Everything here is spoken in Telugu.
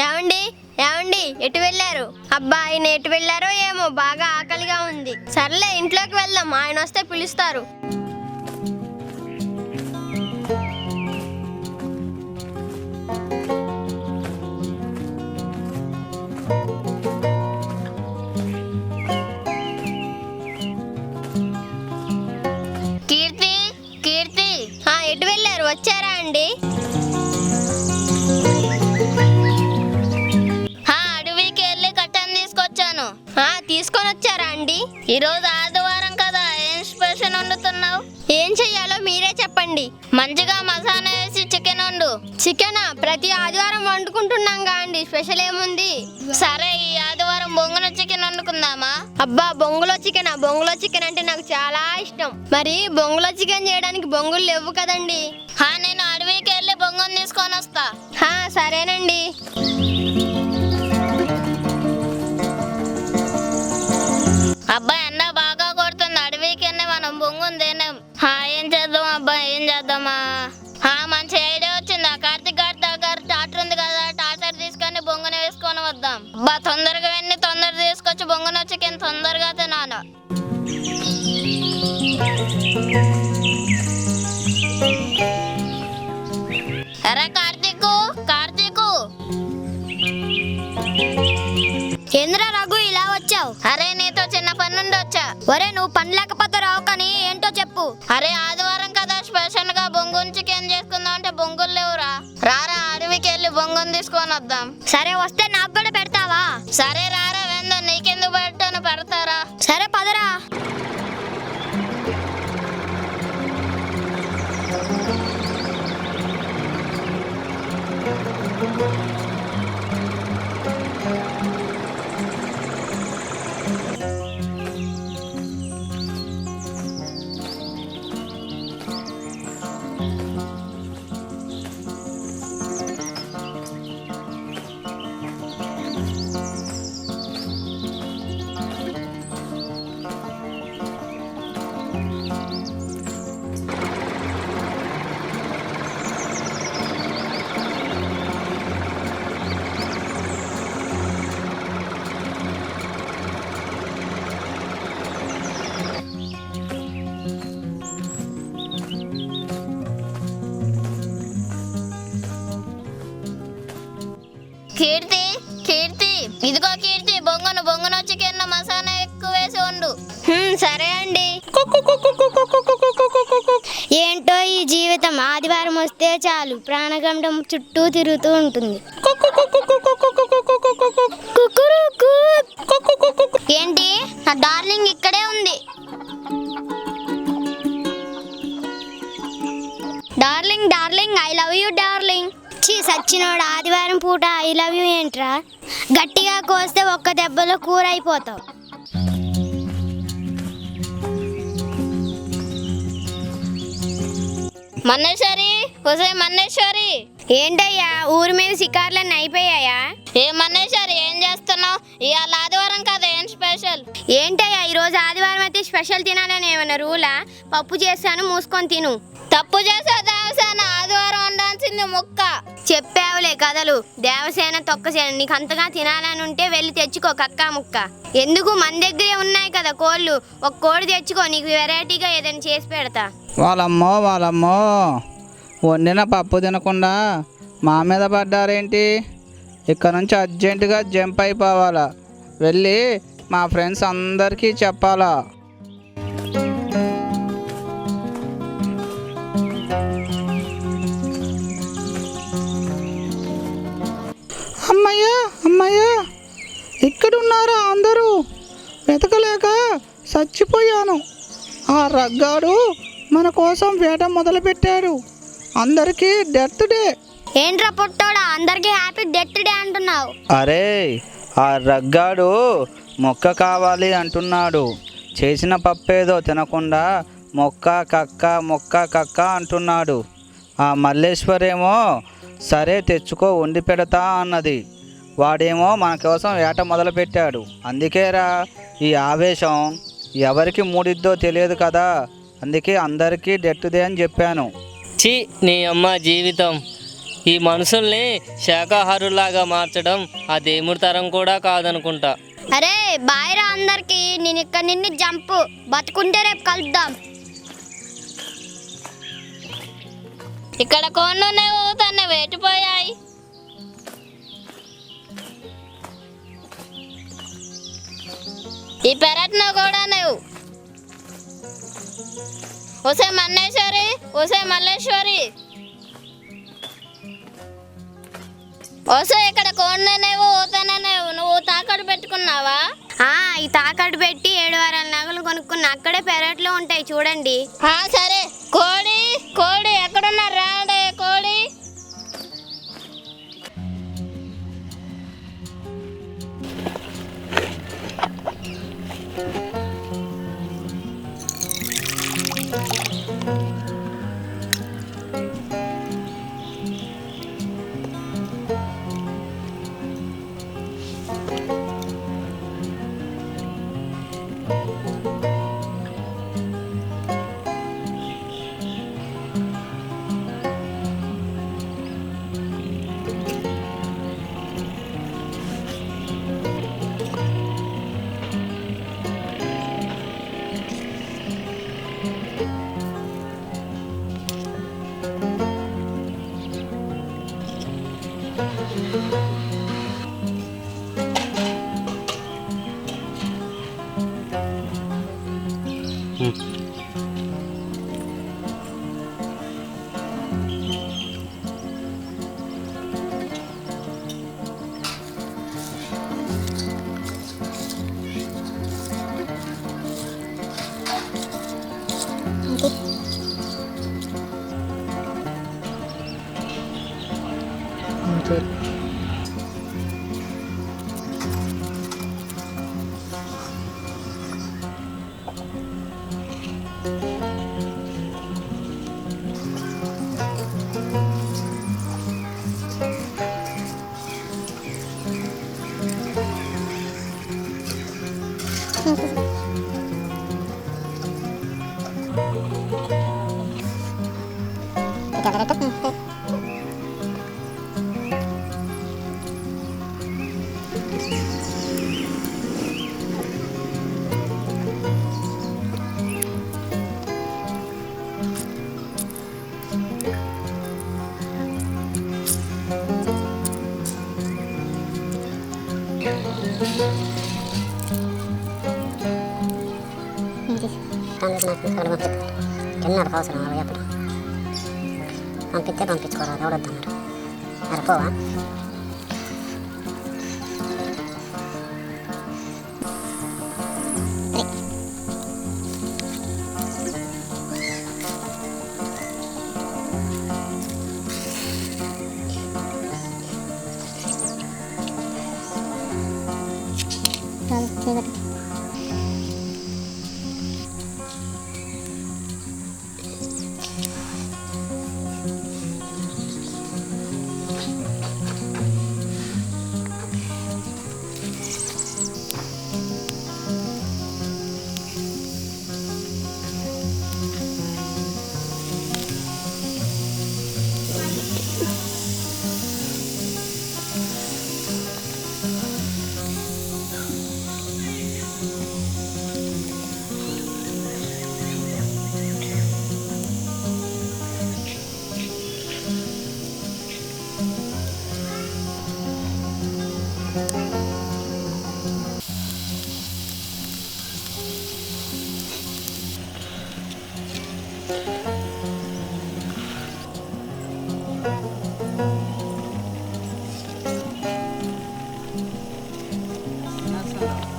ఏమండి ఏమండి ఎటు వెళ్ళారు? అబ్బా ఆయన ఎటు వెళ్ళారో ఏమో, బాగా ఆకలిగా ఉంది. సర్లే ఇంట్లోకి వెళ్దాం, ఆయన వస్తే పిలుస్తారు. కీర్తి, కీర్తి, ఎటు వెళ్ళారు? వచ్చారా అండి? అడవికి వెళ్ళి కట్టెను తీసుకొచ్చాను. తీసుకొని వచ్చారా అండి? ఈరోజు ఆదివారం కదా, ఏం స్పెషల్ వండుతున్నావు? ఏం చెయ్యాలో మీరే చెప్పండి. మంచిగా మసాలా వేసి చికెన్ వండు. చికెనా? ప్రతి ఆదివారం వండుకుంటున్నాంగా అండి, స్పెషల్ ఏముంది? సరే, ఈ ఆదివారం బొంగుల చికెన్ వండుకుందామా? అబ్బా, బొంగులో చికెనా? బొంగులో చికెన్ అంటే నాకు చాలా ఇష్టం. మరి బొంగులో చికెన్ చేయడానికి బొంగులు లేవు కదండి. నేను అడవికి వెళ్ళి బొంగును తీసుకొని వస్తా. సరేనండి. అబ్బా, ఎండ బాగా కొడుతుంది, అడవికి వెళ్ళి మనం బొంగును తినేం. ఏం చేద్దాం అబ్బా, ఏం చేద్దామా? మంచి ఐడియా వచ్చింది. ఆ కార్తీక్ గారి దగ్గర ట్రాక్టర్ ఉంది కదా, ట్రాక్టర్ తీసుకొని బొంగును వేసుకొని వద్దాం. అబ్బా, తొందరగా వెళ్ళి తొందరగా తీసుకొచ్చి బొంగును చికెన్ తొందరగా తినాను. అరే కార్తీకు, కార్తీకు. ఏంద్రా రఘు, ఇలా వచ్చావు? అరే, నీతో చిన్న పని నుండి వచ్చా. ఒరే, నువ్వు పని లేకపోతే రావు, కానీ ఏంటో చెప్పు. అరే, ఆదివారం కదా, స్పెషల్ గా బొంగుని చికెన్ చేసుకుందాం అంటే బొంగులు లేవురా. రారా, అడవికి వెళ్ళి బొంగుని తీసుకొని వద్దాం. సరే, వస్తే నాకు కూడా పెడతావా? సరే రారా, వెందో నీకెందుకు పెట్టాను, పెడతారా. సరే పదరా. కీర్తి, కీర్తి, ఇదిగో కీర్తి, బొంగును చికెన్ మసాలా ఎక్కువ వేసి వండు. సరే అండి. ఏంటో ఈ జీవితం, ఆదివారం వస్తే చాలు ప్రాణగండం చుట్టూ తిరుగుతూ ఉంటుంది. ఏంటి, నా డార్లింగ్ ఇక్కడే ఉంది. Darling, darling, I love you darling. సచ్చినోడు, ఆదివారం పూట ఐ లవ్ యూ ఏంట్రా? గట్టిగా కోస్తే ఒక్క దెబ్బలో కూర అయిపోతావు. మన్నేశ్వరి, ఒసే మన్నేశ్వరి. ఏంటయ్యా, ఊరి మీద షికార్లన్నీ అయిపోయాయా? ఏ మన్నేశ్వరి, ఏం చేస్తున్నావు? ఇవాళ ఆదివారం కదా, ఏం స్పెషల్? ఏంటయ్యా, ఈరోజు ఆదివారం అయితే స్పెషల్ తినాలని ఏమన్నా రూలా? పప్పు చేస్తాను, మూసుకొని తిను. తప్పు చేసా దేవసేన, ఆదివారం వండాల్సింది ముక్క. చెప్పావులే కథలు, దేవసేన తొక్కసేన. నీకు అంతగా తినాలని ఉంటే వెళ్ళి తెచ్చుకో కక్కా ముక్క. ఎందుకు, మన దగ్గరే ఉన్నాయి కదా కోళ్ళు, ఒక కోడి తెచ్చుకో, నీకు వెరైటీగా ఏదైనా చేసి పెడతా. వాళ్ళమ్మో వండిన పప్పు తినకుండా మా మీద పడ్డారేంటి? ఇక్కడ నుంచి అర్జెంటుగా జంప్ అయిపోవాలా, వెళ్ళి మా ఫ్రెండ్స్ అందరికీ చెప్పాలా. అమ్మయ్యా, ఇక్కడున్నారా అందరూ? వెతకలేక చచ్చిపోయాను. ఆ రగ్గాడు మన కోసం వేట మొదలుపెట్టాడు. అందరికీ డెత్ డే. ఏంట్రా పుట్టోడా, అందరికీ హ్యాపీ డెత్ డే అంటున్నావు? అరే, ఆ రగ్గాడు మొక్క కావాలి అంటున్నాడు. చేసిన పప్పేదో తినకుండా మొక్క కక్క అంటున్నాడు. ఆ మల్లేశ్వరేమో సరే తెచ్చుకో, వండి పెడతా అన్నది. వాడేమో మన కోసం వేట మొదలుపెట్టాడు. అందుకేరా ఈ ఆవేశం. ఎవరికి మూడిద్దో తెలియదు కదా, అందుకే అందరికీ డెత్ డే అని చెప్పాను. ఛీ, నీ అమ్మ జీవితం. ఈ మనుషుల్ని శాకాహారులాగా మార్చడం ఆ దేవుడి తరం కూడా కాదనుకుంటా. అరే బాయ్రా అందరికి, నేను ఇక్కడ నిన్ను జంపు, బతుకుంటే రేపు కలుద్దాం. ఇక్కడ కోళ్ళు ఊతన్న వేటిపోయాయి. ఈ పెరట్ను కూడా నువ్వు. ఒసే మన్నేశ్వరి, ఒసే మల్లేశ్వరి, ఒసే ఇక్కడ కోళ్ళు నువ్వు తాకట్టు పెట్టుకున్నావా? ఈ తాకట్టు పెట్టి 7 వారాల నగలు కొనుక్కున్నా, అక్కడే పెరట్లో ఉంటాయి చూడండి. సరే. కోడి కోడి ఎక్కడున్నా రాడే కోడి. తిన్నారు అవసరం అలా చెప్పడం పంపించుకోరాదు ఎవడొద్దన్నారు మరి పోవా Gracias.